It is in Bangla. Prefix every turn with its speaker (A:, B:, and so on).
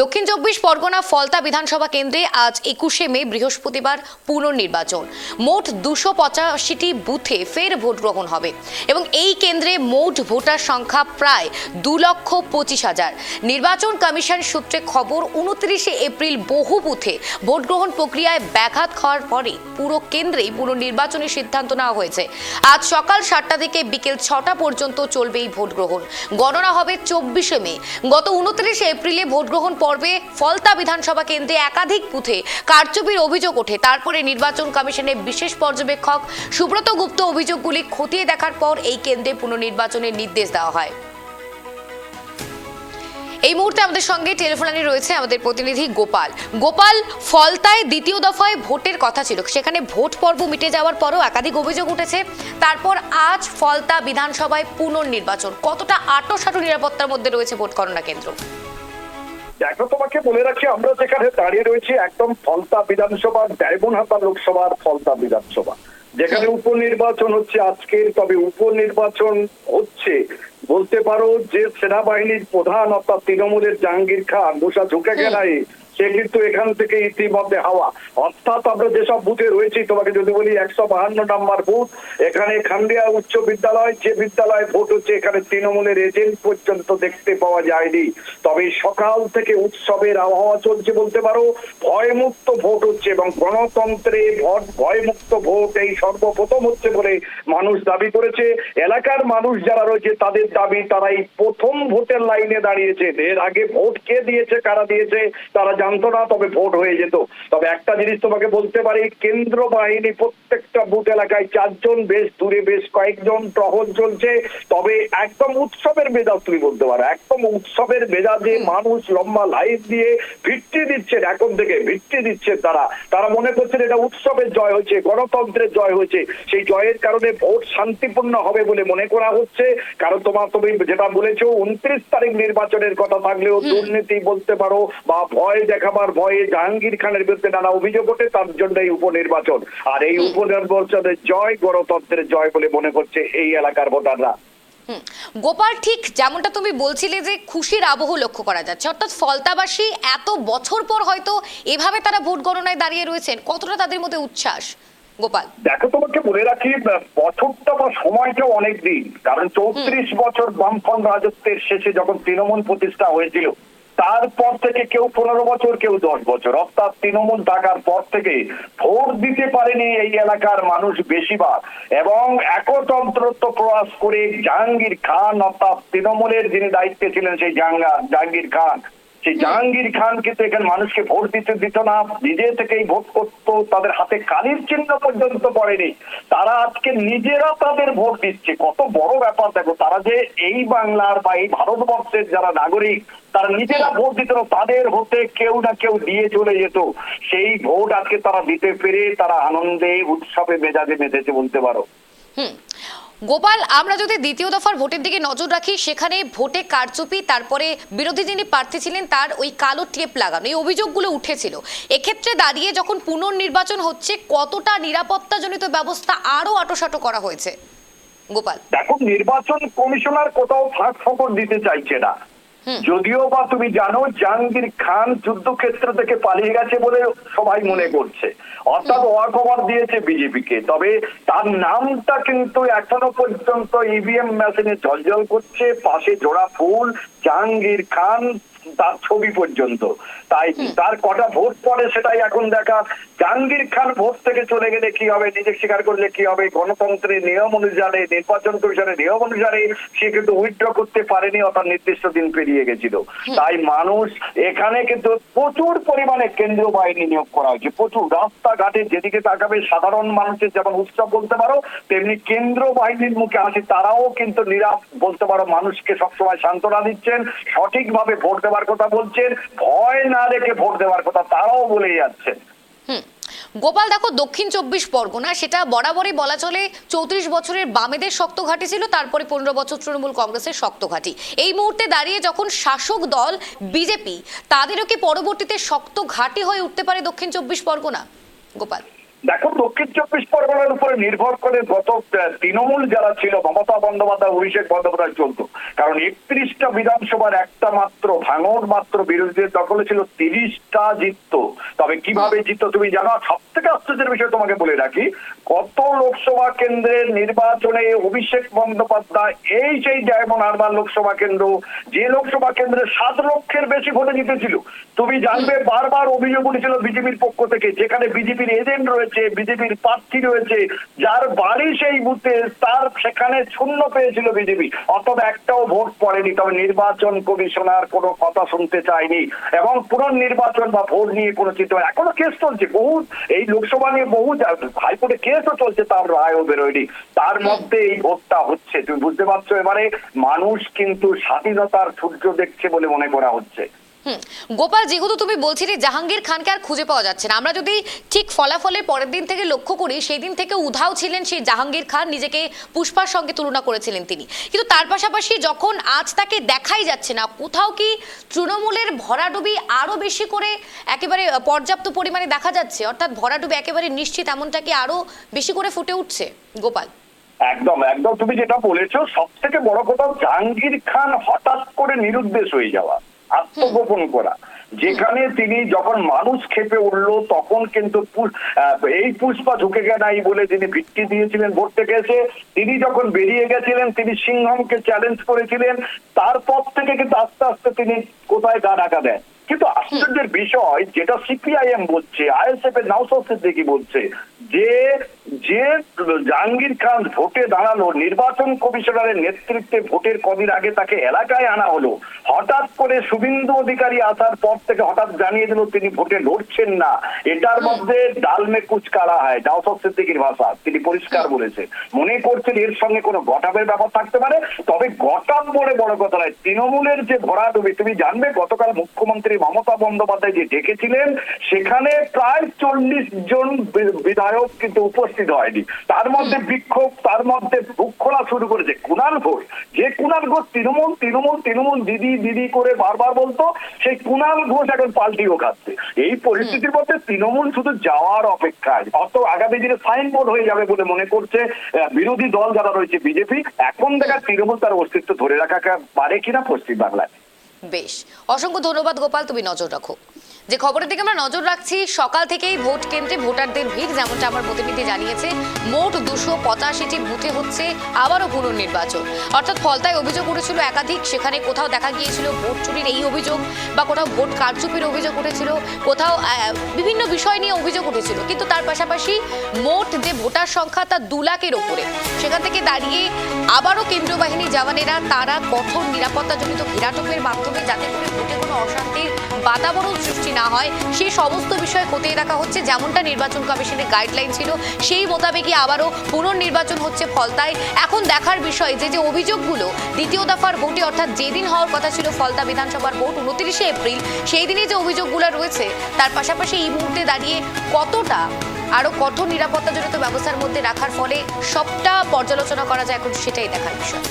A: দক্ষিণ চব্বিশ পরগনা ফলতা বিধানসভা কেন্দ্রে আজ 21শে মে বৃহস্পতিবার পুনর্নির্বাচন। মোট 285টি বুথে ফের ভোট গ্রহণ হবে এবং এই কেন্দ্রে মোট ভোটার সংখ্যা প্রায় 2,25,000। নির্বাচন কমিশন সূত্রে খবর, 29শে এপ্রিল বহু বুথে ভোট গ্রহণ প্রক্রিয়ায় ব্যাঘাত হওয়ার পরে পুরো কেন্দ্রেই পুনর্নির্বাচনের সিদ্ধান্ত নেওয়া হয়েছে। আজ সকাল 7টা থেকে বিকেল 6টা পর্যন্ত চলবে এই ভোট গ্রহণ। গণনা হবে 24শে মে। গত 29শে এপ্রিলে ভোট গ্রহণ পর্বে ফলতা বিধানসভা কেন্দ্রে একাধিক বুথে কারচুপির অভিযোগ ওঠে। তারপরে নির্বাচন কমিশনের বিশেষ পর্যবেক্ষক সুব্রত গুপ্ত অভিযোগগুলি খতিয়ে দেখার পর এই কেন্দ্রে পুনর্নির্বাচনের নির্দেশ দেওয়া হয়। এই মুহূর্তে আমাদের সঙ্গে টেলিফোনে রয়েছে আমাদের প্রতিনিধি গোপাল। ফলতায় দ্বিতীয় দফায় ভোটের কথা ছিল, সেখানে ভোট পর্ব মিটে যাওয়ার পরও একাধিক অভিযোগ উঠেছে। তারপর আজ ফলতা বিধানসভায় পুনর্নির্বাচন, কতটা আঁটোসাঁটো নিরাপত্তার মধ্যে রয়েছে ভোট গণনা কেন্দ্র?
B: দেখো, তোমাকে বলে রাখি, আমরা যেখানে দাঁড়িয়ে রয়েছি একদম ফলতা বিধানসভা, ডায়মন্ডহাটা লোকসভার ফলতা বিধানসভা, যেখানে উপনির্বাচন হচ্ছে আজকের। তবে উপনির্বাচন হচ্ছে বলতে পারো যে সেনাবাহিনীর প্রধান অর্থাৎ তৃণমূলের জাহাঙ্গীর খান বসা ঝুঁকে গেলায় সে কিন্তু এখান থেকে ইতিমধ্যে হাওয়া। অর্থাৎ আমরা যেসব বুথে রয়েছি, তোমাকে যদি বলি 152 নম্বর বুথ, এখানে খান্ডিয়া উচ্চ বিদ্যালয়, যে বিদ্যালয়ে ভোট হচ্ছে এখানে তৃণমূলের এজেন্ট পর্যন্ত দেখতে পাওয়া যায়নি। তবে সকাল থেকে উৎসবের আবহাওয়া চলছে বলতে পারো। ভয়মুক্ত ভোট হচ্ছে এবং গণতন্ত্রে ভয়মুক্ত ভোট এই সর্বপ্রথম হচ্ছে বলে মানুষ দাবি করেছে। এলাকার মানুষ যারা রয়েছে তাদের দাবি, তারা এই প্রথম ভোটের লাইনে দাঁড়িয়েছে। এর আগে ভোট কে দিয়েছে, কারা দিয়েছে তারা জানতো না, তবে ভোট হয়ে যেত। তবে একটা জিনিস তোমাকে বলতে পারি, কেন্দ্র বাহিনী প্রত্যেকটা বুথ এলাকায় 4 জন, বেশ দূরে বেশ কয়েকজন টহল চলছে। তবে একদম উৎসবের মেজাজ, তুমি বলতে পারো একদম উৎসবের মেজাজে মানুষ লম্বা লাইন দিয়ে ভিত্তি দিচ্ছেন, এখন থেকে ভিত্তি দিচ্ছেন। তারা মনে করছেন এটা উৎসবের জয় হয়েছে, গণতন্ত্রের জয় হয়েছে। সেই জয়ের কারণে ভোট শান্তিপূর্ণ হবে বলে মনে করা হচ্ছে। কারণ তুমি যেটা বলেছো, 29 তারিখ নির্বাচনের কথা থাকলেও দুর্নীতি বলতে পারো বা ভয় দেখাবার ভয়ে জাহাঙ্গীর খানের বিরুদ্ধে নানা অভিযোগ ওঠে, তার জন্য এই উপনির্বাচন। আর এই উপনির্বাচনের জয় গণতন্ত্রের জয় বলে মনে করছে এই এলাকার ভোটাররা।
A: গোপাল, ঠিক যেমনটা তুমি বলছিলে যে খুশির আবহ লক্ষ্য করা যাচ্ছে, অর্থাৎ ফলতাবাসী এত বছর পর হয়তো এভাবে তারা ভোট গণনায় দাঁড়িয়ে রয়েছেন, কতটা তাদের মধ্যে উচ্ছ্বাস? গোপাল,
B: দেখো, তোমাকে বলে রাখি, বছরটা বা সময়টা অনেক দিন। কারণ 34 বছর বামফ্রন্ট রাজত্বের শেষে যখন তৃণমূল প্রতিষ্ঠা হয়েছিল, তারপর থেকে কেউ 15 বছর, কেউ 10 বছর, অর্থাৎ তৃণমূল থাকার পর থেকে ভোট দিতে পারেনি এই এলাকার মানুষ বেশিরভাগ। এবং একতন্ত্রত্ব প্রয়াস করে জাহাঙ্গীর খান অর্থাৎ তৃণমূলের যিনি দায়িত্বে ছিলেন সেই জাহাঙ্গীর খান, সেই জাহাঙ্গীর খান কিন্তু এখানে মানুষকে ভোট দিত না, নিজে থেকেই ভোট করতো। তাদের হাতে কালির চিহ্ন পর্যন্ত পড়েনি। তারা আজকে নিজেরা তাদের ভোট দিচ্ছে, কত বড় ব্যাপার। দেখো, তারা যে এই বাংলার বা এই ভারতবর্ষের যারা নাগরিক, তারা নিজেরা ভোট দিত না, তাদের হতে কেউ না কেউ দিয়ে চলে যেত। সেই ভোট আজকে তারা দিতে পেরে তারা আনন্দে উৎসবে মেজাজে মেতেছে বলতে পারো।
A: গোপাল, আমরা যদি দ্বিতীয় দফার ভোটের দিকে নজর রাখি, সেখানে ভোটে কারচুপি, তারপরে বিরোধী যিনি প্রার্থী ছিলেন তার ওই কালো টেপ লাগানো, এই অভিযোগগুলো উঠেছিল। এক্ষেত্রে দাঁড়িয়ে যখন পুনর্নির্বাচন হচ্ছে, কতটা নিরাপত্তাজনিত ব্যবস্থা আরো আঁটোসাঁটো করা হয়েছে? গোপাল,
B: দেখো, নির্বাচন কমিশনার কোথাও ফাঁক ফকর দিতে চাইছে না। যদিও বা তুমি জানো জাহাঙ্গীর খান যুদ্ধক্ষেত্র থেকে পালিয়ে গেছে বলে সবাই মনে করছে, অর্থাৎ ওয়াকওভার দিয়েছে বিজেপিকে। তবে তার নামটা কিন্তু এখনো পর্যন্ত ইভিএম মেশিনে ঝলঝল করছে, পাশে জোড়া ফুল, জাহাঙ্গীর খান তার ছবি পর্যন্ত। তাই তার কটা ভোট পড়ে সেটাই এখন দেখা। জাহাঙ্গীর খান ভোট থেকে চলে গেলে কি হবে, নিজে স্বীকার করলে কি হবে, গণতন্ত্রের নিয়ম অনুসারে, নির্বাচন কমিশনের নিয়ম অনুসারে সে কিন্তু উইথড্র করতে পারেনি, অর্থাৎ নির্দিষ্ট দিন পেরিয়ে গেছিল। তাই মানুষ এখানে কিন্তু প্রচুর পরিমাণে কেন্দ্রীয় বাহিনী নিয়োগ করা হয়েছে, প্রচুর। রাস্তাঘাটে যেদিকে তাকাবে সাধারণ মানুষের যেমন উৎসব বলতে পারো, তেমনি কেন্দ্র বাহিনীর মুখে হাসি। তারাও কিন্তু বলতে পারো মানুষকে সবসময় সান্ত্বনা দিচ্ছেন, সঠিকভাবে ভোট দেওয়ার কথা বলছেন, ভয় না রেখে ভোট দেওয়ার কথা তারাও বলে যাচ্ছেন।
A: গোপাল, দেখো, দক্ষিণ 24 পরগনা সেটা বরাবরই বলা চলে 34 বছরের বামেদের শক্ত ঘাঁটি ছিল, তারপরে 15 বছর তৃণমূল কংগ্রেসের শক্ত ঘাঁটি। এই মুহূর্তে দাঁড়িয়ে যখন শাসক দল বিজেপি, তাদেরও কি পরবর্তীতে শক্ত ঘাঁটি হয়ে উঠতে পারে দক্ষিণ 24 পরগনা? গোপাল,
B: দেখো, দক্ষিণ চব্বিশ পরগনার উপরে নির্ভর করে গত তৃণমূল যারা ছিল, মমতা বন্দ্যোপাধ্যায়, অভিষেক বন্দ্যোপাধ্যায় চলতো। কারণ 31টা বিধানসভার একটা মাত্র ভাঙর মাত্র বিরোধীদের দখলে ছিল, 30টা জিততো। তবে কিভাবে জিততো তুমি জানো? সব থেকে আশ্চর্যের বিষয় তোমাকে বলে রাখি, কত লোকসভা কেন্দ্রের নির্বাচনে অভিষেক বন্দ্যোপাধ্যায় এই সেই ডায়মন্ড হারবার লোকসভা কেন্দ্র, যে লোকসভা কেন্দ্রে 7 লক্ষের বেশি ভোটে জিতেছিল। তুমি জানবে বারবার অভিযোগ উঠেছিল বিজেপির পক্ষ থেকে, যেখানে বিজেপির এজেন্ট রয়েছে, বিজেপির প্রার্থী রয়েছে, যার বাড়ি সেই বুথে, তার সেখানে শূন্য পেয়েছিল বিজেপি, অথবা একটাও ভোট পড়েনি। তবে নির্বাচন কমিশনার কোনো কথা শুনতে চায়নি এবং পুনর্নির্বাচন বা ভোট নিয়ে কোনো চিন্তা, এখনো কেস চলছে বহু, এই লোকসভা নিয়ে বহু হাইকোর্টে কেসও চলছে, তার রায়ও বেরোয়নি। তার মধ্যে এই ভোটটা হচ্ছে, তুমি বুঝতে পারছো? এবারে মানুষ কিন্তু স্বাধীনতার সূর্য দেখছে বলে মনে করা হচ্ছে।
A: গোপাল, যেহেতু তুমি বলছিলে জাহাঙ্গীর খানকে আর খুঁজে পাওয়া যাচ্ছে না, আমরা যদি ঠিক ফলাফলের পরের দিন থেকে লক্ষ্য করি, সেই দিন থেকে উধাও ছিলেন সেই জাহাঙ্গীর খান, নিজেকে পুষ্পার সঙ্গে তুলনা করেছিলেন তিনি। কিন্তু তার পাশাপাশি যখন আজ তাকে দেখাই যাচ্ছে না, কোথাও কি তৃণমূলের ভরাডুবি আরো বেশি করে একেবারে পর্যাপ্ত পরিমাণে দেখা যাচ্ছে? অর্থাৎ ভরাডুবি একেবারে নিশ্চিত, এমনটা কি আরো বেশি করে ফুটে উঠছে গোপাল?
B: একদম একদম, তুমি যেটা বলেছো, সব থেকে বড় কথা জাহাঙ্গীর খান হঠাৎ করে নিরুদ্দেশ হয়ে যাওয়া, আত্মগোপন করা। যেখানে তিনি যখন মানুষ খেপে উঠলো, তখন কিন্তু এই পুষ্পা ঝুঁকে গে নাই বলে তিনি ভিত্তি দিয়েছিলেন ভোট থেকে এসে। তিনি যখন বেরিয়ে গেছিলেন, তিনি সিংহমকে চ্যালেঞ্জ করেছিলেন। তারপর থেকে কিন্তু আস্তে আস্তে তিনি কোথায় গা ঢাকা দেন। কিন্তু আশ্চর্যের বিষয়, যেটা সিপিআইএম বলছে, আইএসএফ এর নওশাদ সিদ্দিকী বলছে, যে যে জাহাঙ্গীর খান ভোটে দাঁড়ালো, নির্বাচন কমিশনারের নেতৃত্বে ভোটের কদিন আগে তাকে এলাকায় আনা হলো, হঠাৎ করে শুভেন্দু অধিকারী আসার পর থেকে হঠাৎ জানিয়ে দিল তিনি ভোটে লড়ছেন না। এটার মধ্যে ডাল মে কুচ কালা হয়, নওশাদ সিদ্দিকীর ভাষা, তিনি পরিষ্কার বলেছে। মনে করছেন এর সঙ্গে কোনো গটাবের ব্যাপার থাকতে পারে। তবে গটাব বলে বড় কথা নয়, তৃণমূলের যে ভরাডুবি, তুমি জানবে গতকাল মুখ্যমন্ত্রী মমতা বন্দ্যোপাধ্যায় যে ডেকেছিলেন, সেখানে প্রায় 40 জন বিধায়ক কিন্তু উপস্থিত হয়নি। তার মধ্যে বিক্ষোভ, তার মধ্যে বুক খোলা শুরু করেছে কুণাল ঘোষ। যে কুণাল ঘোষ তৃণমূল তৃণমূল তৃণমূল দিদি দিদি করে বারবার বলতো, সেই কুণাল ঘোষ এখন পাল্টিও খাচ্ছে। এই পরিস্থিতির মধ্যে তৃণমূল শুধু যাওয়ার অপেক্ষায়, অত আগামী দিনে সাইনবোর্ড হয়ে যাবে বলে মনে করছে বিরোধী দল যারা রয়েছে বিজেপি। এখন দেখা তৃণমূল তার অস্তিত্ব ধরে রাখা পারে কিনা পশ্চিম বাংলায়।
A: বেশ, অসংখ্য ধন্যবাদ গোপাল, তুমি নজর রাখো। যে খবরের দিকে আমরা নজর রাখছি, সকাল থেকেই ভোট কেন্দ্রে ভোটারদের ভিড়, যেমনটা আমার প্রতিনিধি জানিয়েছে। মোট 285টি বুথে হচ্ছে আবারও পুনর্নির্বাচন। অর্থাৎ ফলতায় অভিযোগ উঠেছিল একাধিক, সেখানে কোথাও দেখা গিয়েছিল ভোট চুরির এই অভিযোগ, বা কোথাও ভোট কারচুপির অভিযোগ উঠেছিল, কোথাও বিভিন্ন বিষয় নিয়ে অভিযোগ উঠেছিল। কিন্তু তার পাশাপাশি মোট যে ভোটার সংখ্যা তা 2 লাখের ওপরে। সেখান থেকে দাঁড়িয়ে আবারও কেন্দ্রীয় বাহিনী জওয়ানেরা তারা কঠোর নিরাপত্তাজনিত ঘেরাটোপের মাধ্যমে যাতে করে ভোটে কোনো অশান্তির বাতাবরণ সৃষ্টি না হয়, সেই সমস্ত বিষয় খতিয়ে দেখা হচ্ছে। যেমনটা নির্বাচন কমিশনের গাইডলাইন ছিল, সেই মোতাবেকই আবারও পুনর্নির্বাচন হচ্ছে ফলতায়। এখন দেখার বিষয় যে অভিযোগগুলো দ্বিতীয় দফার ভোটে, অর্থাৎ যেদিন হওয়ার কথা ছিল ফলতা বিধানসভার ভোট 29শে এপ্রিল, সেই দিনে যে অভিযোগগুলো রয়েছে, তার পাশাপাশি এই মুহূর্তে দাঁড়িয়ে কতটা আরো কঠোর নিরাপত্তাজনিত ব্যবস্থার মধ্যে রাখার ফলে সবটা পর্যালোচনা করা যায়, এখন সেটাই দেখার বিষয়।